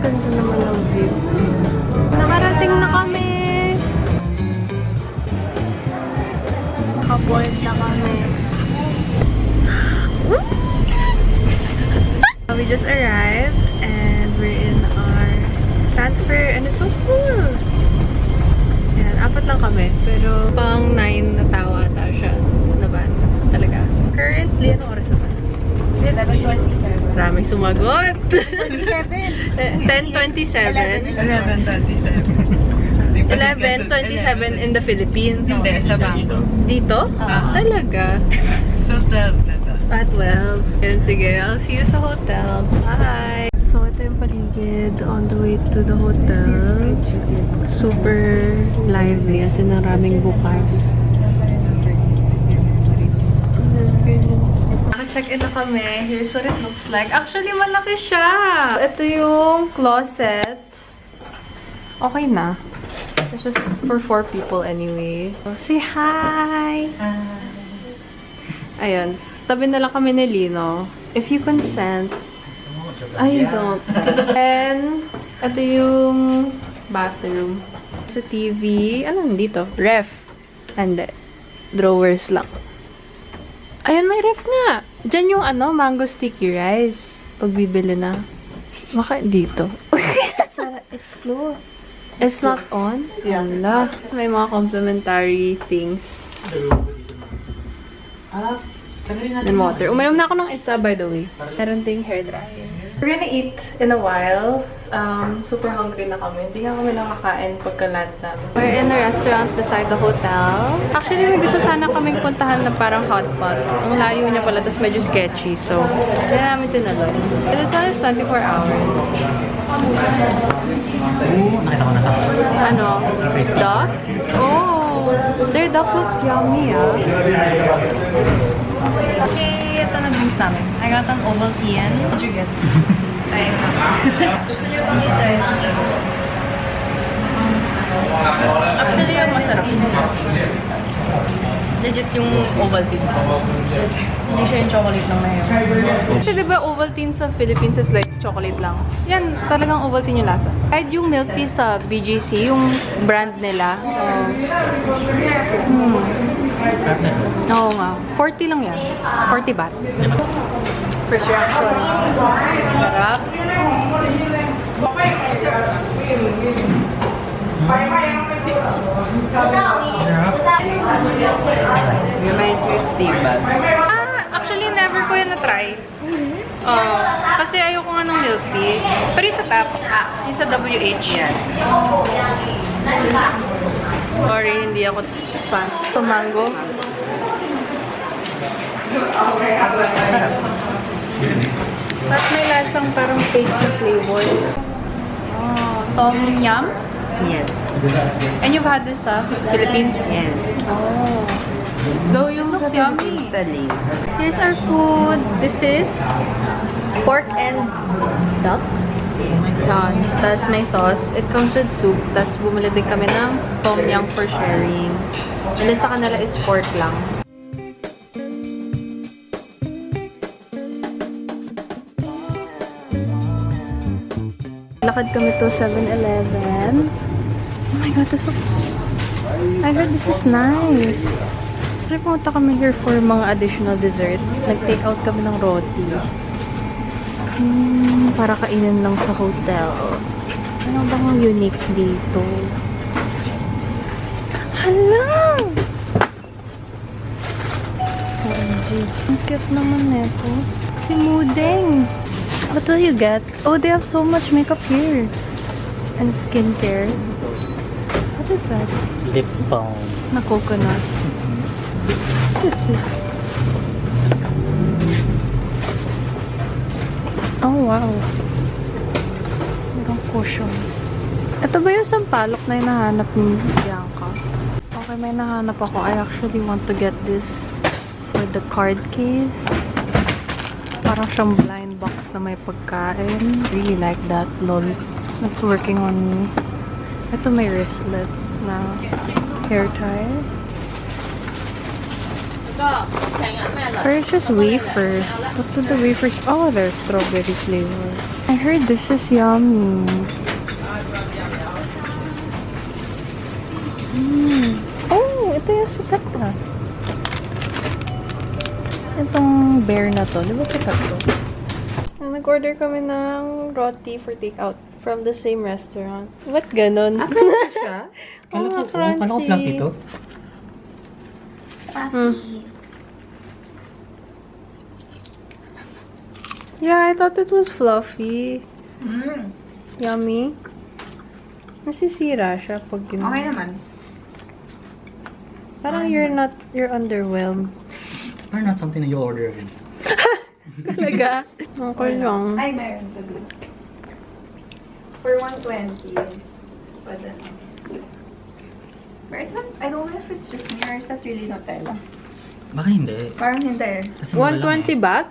Ganda naman ng view. Nakarating na kami. Nakaboard na kami. We just arrived and we're in our transfer and it's so cool. Yan, 4 lang kami. Pero pang 9 na tao ata siya. Naban. Talaga. Currently, ano oras na ba? 11:27. Maraming sumagot. 27. 10:27. 11:27. 11:27 in the Philippines. Hindi, sa Bangko. Dito? Talaga? So, 12 na to. At 12. Yun, sige. I'll see you sa hotel. Bye! So, ito yung paligid on the way to the hotel. Super lively. As in, maraming bukas. Naka-check-in na kami. Here's what it looks like. Actually, malaki siya! Ito yung closet. Okay na. It's just for 4 people anyway. So, say hi! Ayun. Tabi na lang kami ni Lino. If you consent. I don't. And, ito yung bathroom. Sa TV. Ano dito? Ref. Hindi. Drawers lang. Ayan, may ref nga. Diyan yung mango sticky rice. Pag bibili na. Baka dito. It's closed. It's not on? Wala. May mga complimentary things. And water. Uminom na ako ng isa, by the way. Meron ding hair dryer. We're gonna eat in a while. Super hungry na kami. Hindi nga kami nakakain pagka-land namin. We're in a restaurant beside the hotel. Actually, may gusto sana kaming puntahan na parang hot pot. Ang layo niya pala, tapos medyo sketchy. So, hindi namin tinalo. This one is 24 hours. Nakita ko na sa Ano? Duck? Oh! Their duck looks yummy, ah. Okay, ito na drinks namin. I got an Ovaltine. What did you get? Try it Actually, yung masarap. Legit yung Ovaltine. Hindi siya yung chocolate lang na yun. Kasi diba Ovaltine sa Philippines is like chocolate lang. Yan, talagang Ovaltine yung lasa. Kahit yung milk tea sa BGC, yung brand nila. Oo nga. 40 lang yan. 40 baht. First reaction. Sarap. Reminds me of Diba. Actually, never ko yan na-try. Kasi ayoko nga ng milk tea. Pero yung sa TAP, yung sa WH. Yan. Sorry, hindi ako fan. So, mango. Tapos may lasang parang fake flavor. Tom Yum? Yes. And you've had this sa Philippines? Yes. Oh. Though yung looks yummy. Studying. Here's our food. This is pork and duck. Yan. Tapos may sauce. It comes with soup. Tapos bumili din kami ng tom yum for sharing. And then sa kanila is pork lang. Lakad kami to 7-Eleven. Oh my god, this looks... I heard this is nice. Pero pumunta kami here for mga additional dessert. Nag-take out kami ng roti. Para kainin lang sa hotel. Ano bang unique dito? Hala! OMG. Ang cute naman nito. Si Mudeng. What will you get? Oh, they have so much makeup here. And skincare. What is that? Lip balm. Na coconut. What is this? Oh, wow. Merong cushion. Ito ba yung sampalok na hinahanap ni Bianca? Okay, may nahanap ako. I actually want to get this for the card case. Parang siyang blind box na may pagkain. Really like that, lol. It's working on me. Ito may wristlet na hair tie. Or it's just wafers. What do the wafers? Oh, they're strawberry flavor. I heard this is yummy. Oh, ito yung sikat na. Itong bear na to. Di ba sikat to? Nag-order kami ng roti for takeout from the same restaurant. Ba't ganon? siya? Oo, Kala ko fluffy to. Yeah, I thought it was fluffy. Yummy. Nasisira siya pag ginawa. Okay naman. Parang you're underwhelmed. Or not something that you order again. Talaga? Okay lang. Ay, meron sa good. For 120. But then, but I don't know if it's just me or is that really Nutella? Baka hindi. Parang hindi eh. Kasi mura lang 120 baht?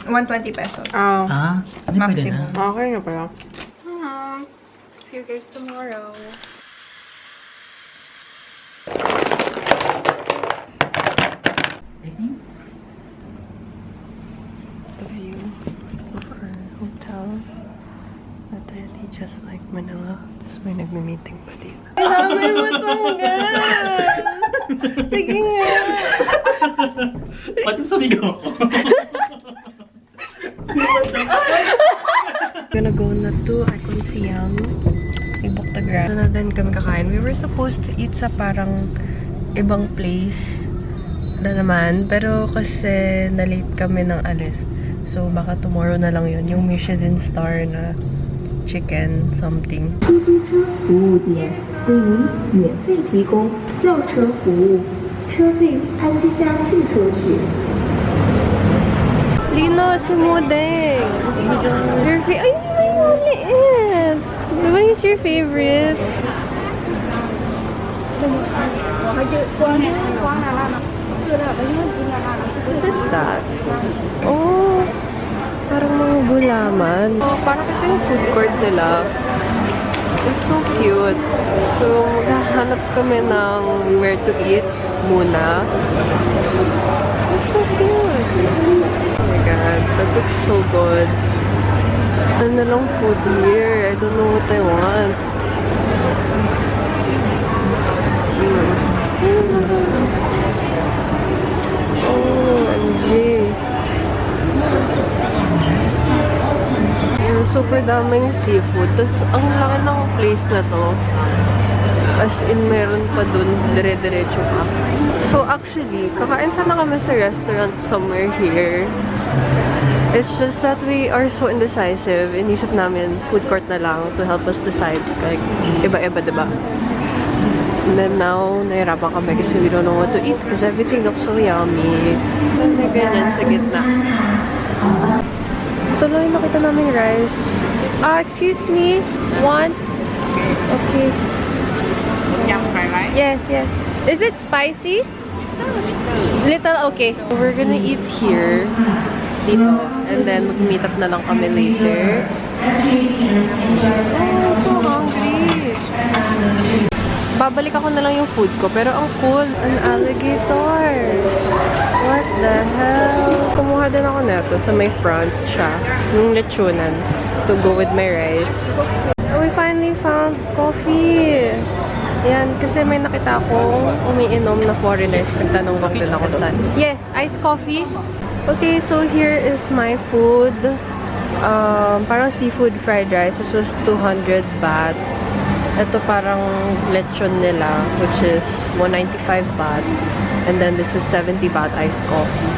120 pesos. Oh. Ah, hindi pwede na. Maximum. Okay na pala. See you guys tomorrow. I think. The view of our hotel. Literally just like Manila. Tapos may nagme-meeting pa dito. Kailangan mo tanggal! Sige nga! Pati sabigaw ako. Gonna go na to Icon Siam. Iboktagra. Na din kami kakain. We were supposed to eat sa parang ibang place na naman. Pero kasi na-late kami ng alis. So baka tomorrow na lang yun. Yung Michelin star na chicken something. 出租车服务点为您免费提供轿车服务，车费按机加庆收取。 Lino, si Mudeng. Your favorite. Ay, maliit. Diba he's your favorite? What is that? Oh, parang mga gulaman. Oh, parang ito yung food court nila. It's so cute. So, maghahanap kami ng where to eat muna. It's so cute. Oh my god, that looks so good. Ano na lang food here? I don't know what I want. Oh, MG. Yung super daming seafood. Tapos, ang laki ng place na to. As in, meron pa dun, dire-diretso pa. So, actually, kakain sana kami sa restaurant somewhere here. It's just that we are so indecisive. Inisip namin, food court na lang to help us decide. Like, iba-iba, diba? And then now, nahirapan kami kasi we don't know what to eat because everything looks so yummy. And may ganyan sa gitna. Ito lang yung nakita namin rice. Excuse me? One? Okay. Yum fried rice? Yes, yes. Is it spicy? Little, okay. We're gonna eat here. Dito. And then, mag-meet up na lang kami later. Oh, I'm so hungry. Babalik ako na lang yung food ko. Pero ang cool. An alligator. What the hell? Kumuha din ako neto sa may front siya. Yung lechonan. To go with my rice. We finally found coffee. Yan, kasi may nakita akong umiinom na foreigners. Nagtanong back din ako saan. Yeah, iced coffee. Okay, so here is my food. Parang seafood fried rice. This was 200 baht. Ito parang lechon nila, which is 195 baht. And then this is 70 baht iced coffee.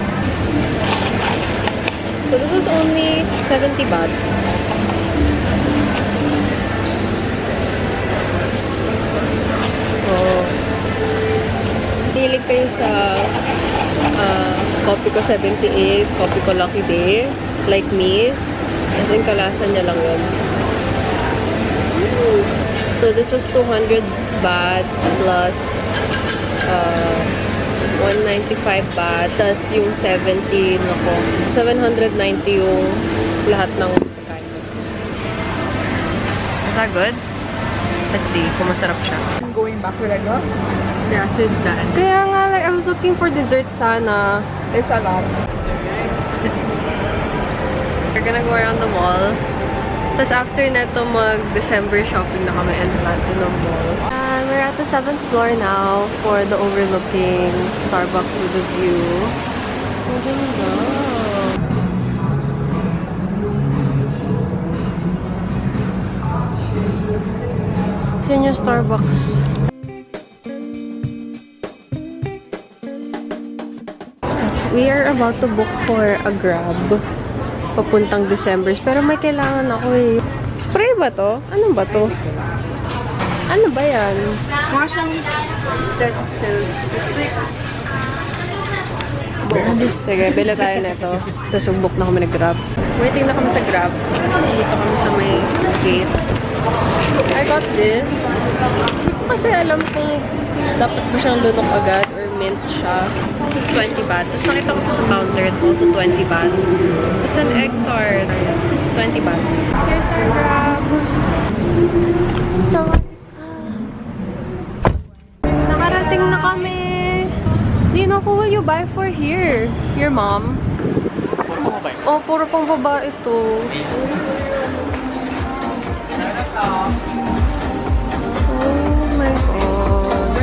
So this is only 70 baht. Hilig kayo sa coffee ko 78, coffee ko Lucky Day, like me. Kasi yung kalasa niya lang yun. So this was 200 baht plus 195 baht. Tapos yung 70, nako, 790 yung lahat ng pagkain ko. Is that good? Let's see kung masarap siya. Going back with a go? Acid that. Kaya nga, like, I was looking for dessert sana. There's a lot. We're gonna go around the mall. Tapos after neto, mag-December shopping na kami and Platinum Mall. And we're at the 7th floor now for the overlooking Starbucks with a view. Ang ganda. So yun yung Starbucks. We are about to book for a Grab papuntang December. Pero may kailangan ako eh. Spray ba to? Ano ba to? Ano ba yan? Mukha siyang jet cells. Sige, bili tayo nito. Tapos book na kami nag-Grab. Waiting na kami sa Grab. Dito kami sa may gate. I got this. Hindi ko kasi alam kung dapat ba siyang lunok agad or mint siya. This is 20 baht. Tapos nakita ko sa counter. It's also 20 baht. It's an egg tart. 20 baht. Here's our Grab. So, nakarating na kami. Nino, who will you buy for here? Your mom? Oh, puro pang babae ito. Oh my god.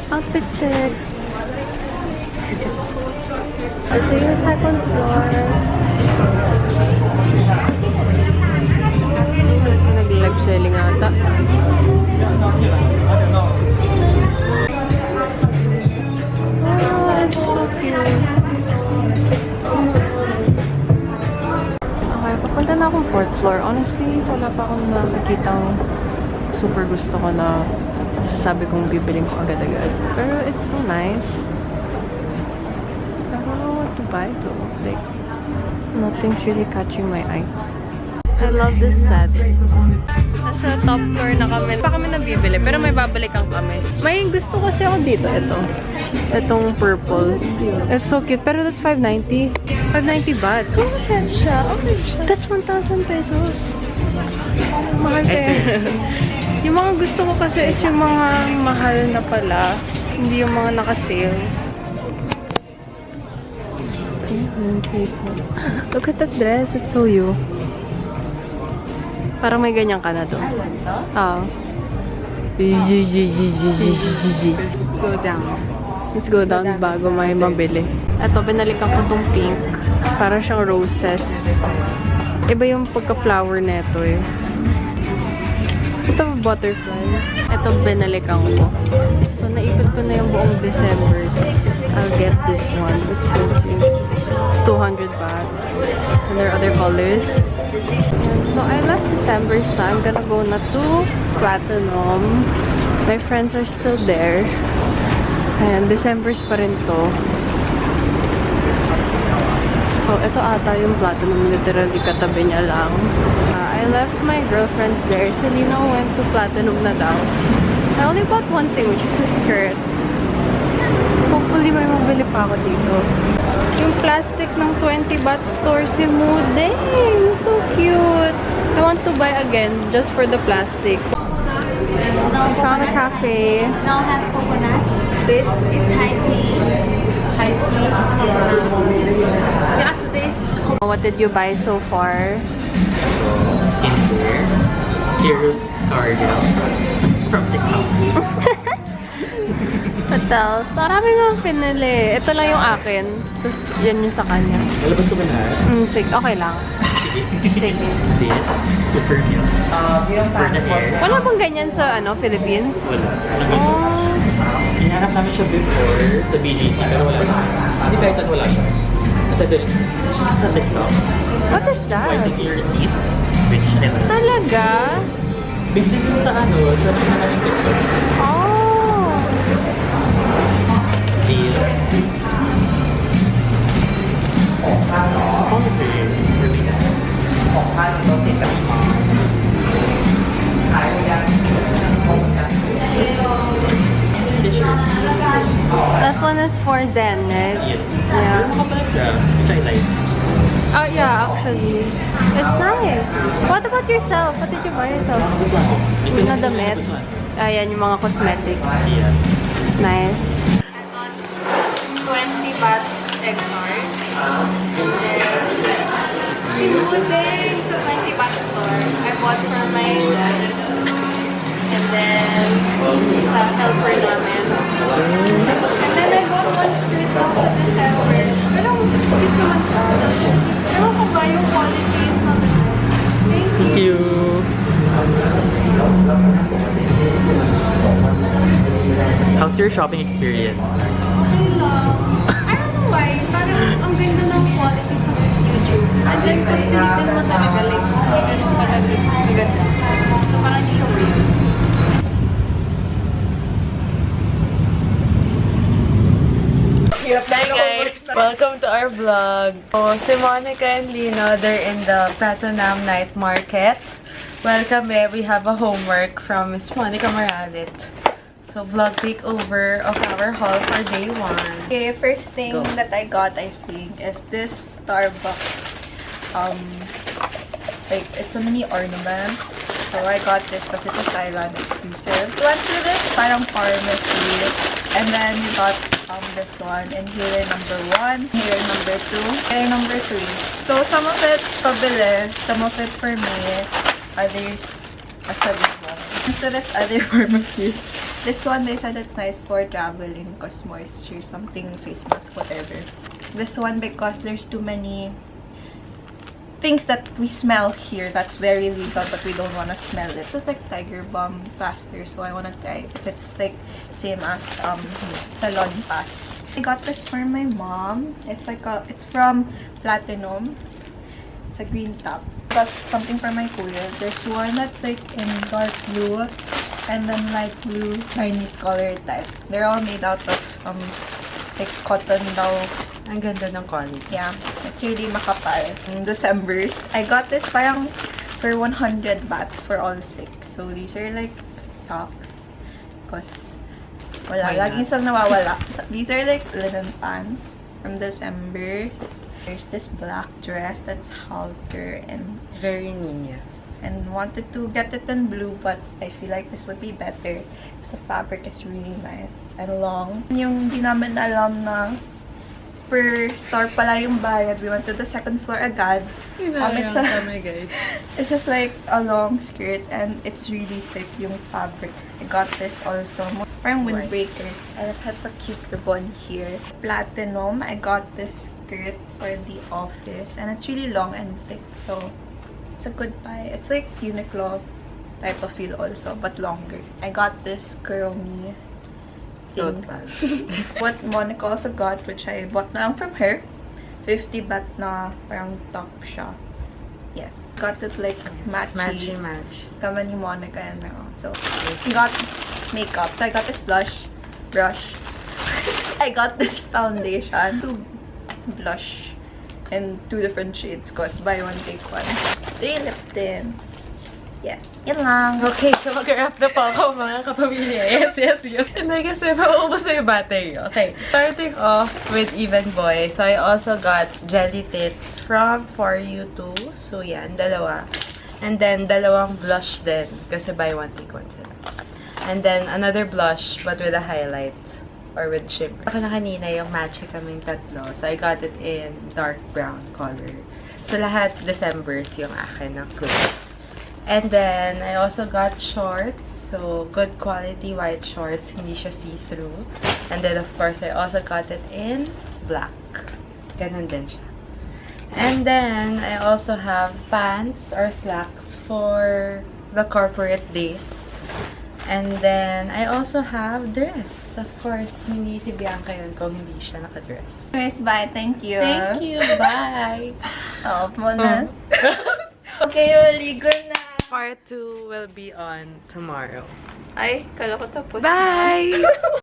Outfit check. Ito yung second floor. Nag-live selling ata. Oh, it's so cute. Okay, papunta na akong 4th floor. Honestly, wala pa akong nakikitang super gusto ko na sasabi kong bibiling ko agad-agad. Pero it's so nice. I don't know what to buy though. Like, nothing's really catching my eye. I love this set. Nasa top floor na kami. Pa kami nabibili, pero may babalikan kami. May gusto kasi ako dito. Ito. Itong purple. It's so cute. Pero that's 590. 590 baht. Kung saan siya? Okay siya. That's 1,000 pesos. Mahal kaya. Yung mga gusto ko kasi is yung mga mahal na pala. Hindi yung mga naka-sale. Look at that dress. It's so you. Parang may ganyan ka na doon. Oo. Go down. Let's go down bago may mabili. Ito, pinalikan ko tong pink. Parang siyang roses. Iba yung pagka-flower neto eh. Ito, butterfly. Ito, binalikan ko. So, naikot ko na yung buong December. I'll get this one. It's so cute. It's 200 baht. And there are other colors. And so, I left December's na. I'm gonna go na to Platinum. My friends are still there. Ayan, December's pa rin to. So, ito ata yung Platinum. Literally, katabi niya lang. I left my girlfriends there. Selena went to Platinum na daw. I only bought one thing, which is a skirt. Hopefully, may mabili pa ako dito. Yung plastic ng 20 baht store si Mudeng. So cute. I want to buy again just for the plastic. I found a cafe. Now have coconut. This is Thai tea. Thai tea. Just this. What did you buy so far? Skincare. Here's Cardell from TikTok. Hotels. Marami nga pinili. Ito lang yung akin. Tapos, yan yung sa kanya. Nalabas ko ba lahat? Sige, okay lang. Sige. This, super milk. For the hair. Wala bang ganyan sa, Philippines? Wala. Oh. Hinahanap namin siya before sa BGC, pero wala siya. Hindi kahit saan wala siya. Sa TikTok. What is that? Whitening your teeth. Which never. Talaga? Based din yun sa sa namin TikTok. Oh. Deal. Really nice. That one is for Zen, right? Yes. Yeah. Ano ka pala siya? Which I like. Oh, yeah, actually. It's nice. What about yourself? What did you buy yourself? Gusto ko. Na damit? Ayan yung mga cosmetics. Yeah. Nice. I got 20 baht egg tart. And then, Simulting sa 20 baht store. I bought for my dad. And then, sa helper namin. And then, I bought one skirt lang sa December. Pero, cute naman siya. Pero kung ba yung quality is not the best. Thank you. How's your shopping experience? Okay lang. I don't know why. Parang ang ganda ng quality sa YouTube. And then, pag tinignan mo talaga, like, hindi ganun pala maganda. So, parang hindi siya weird. Hi guys! Welcome to our vlog. So, si Monica and Lino, they're in the Platinum Night Market. Welcome, eh. We have a homework from Miss Monica Moralit. So, vlog takeover of our haul for day 1. Okay, first thing Go. that I got, I think, is this Starbucks. Like, it's a mini ornament. So, I got this because it's a Thailand exclusive. Went to this parang pharmacy. And then, we got this one. And here number 1. Here number 2. Here number 3. So, some of it pabili. Some of it for me. Others, this one. So, this other pharmacy. This one, they said it's nice for traveling because moisture, something, face mask, whatever. This one, because there's too many things that we smell here that's very legal, but we don't want to smell it. It's like Tiger Balm plaster, so I want to try if it's like same as Salon Pass. I got this for my mom. It's like it's from Platinum. It's a green top. Got something for my kuya. There's one that's like in dark blue and then light blue Chinese color type. They're all made out of like cotton daw. Ang ganda ng quality. Yeah, it's really makapal. In December, I got this parang for 100 baht for all 6. So these are like socks. Because wala, Why laging not? isang nawawala. These are like linen pants from December. There's this black dress that's halter and Very ninya. wanted to get it in blue, but I feel like this would be better because the fabric is really nice and long. Yung di namin alam na per store pala yung bayad. We went to the second floor agad. It's just like a long skirt and it's really thick yung fabric. I got this also. Parang windbreaker. And it has a cute ribbon here. Platinum. I got this skirt for the office and it's really long and thick, so it's a good buy. It's like Uniqlo type of feel also, but longer. I got this Curl Me thing. What Monica also got, which I bought na lang from her. 50 baht na parang top siya. Yes. Got it like matchy. Match. Kama ni Monica and ako. So, I got makeup. So, I got this brush. I got this foundation. 2 blush in 2 different shades because buy one take one. 3 lip tint. Yes. Yan lang. Okay, so mag-wrap na po ako mga kapamilya. Yes, yun. Hindi kasi mauubos na yung battery. Okay, starting off with Even Boy. So, I also got Jelly Tits from For You Too. So, yan, dalawa. And then, dalawang blush din. Kasi buy one, take one sila. And then, another blush, but with a highlight. Or with shimmer. Ako na kanina yung matchy kaming tatlo. So, I got it in dark brown color. So, lahat Decembers yung akin na clothes. And then, I also got shorts. So, good quality white shorts. Hindi siya see-through. And then, of course, I also got it in black. Ganun din siya. And then, I also have pants or slacks for the corporate days. And then, I also have dress. Of course, hindi si Bianca yun kung hindi siya nakadress. Anyways, bye. Thank you. Thank you. Bye. Oh, muna. Okay, maligo na. Part 2 will be on tomorrow. Ay, kala ko tapos na. Bye!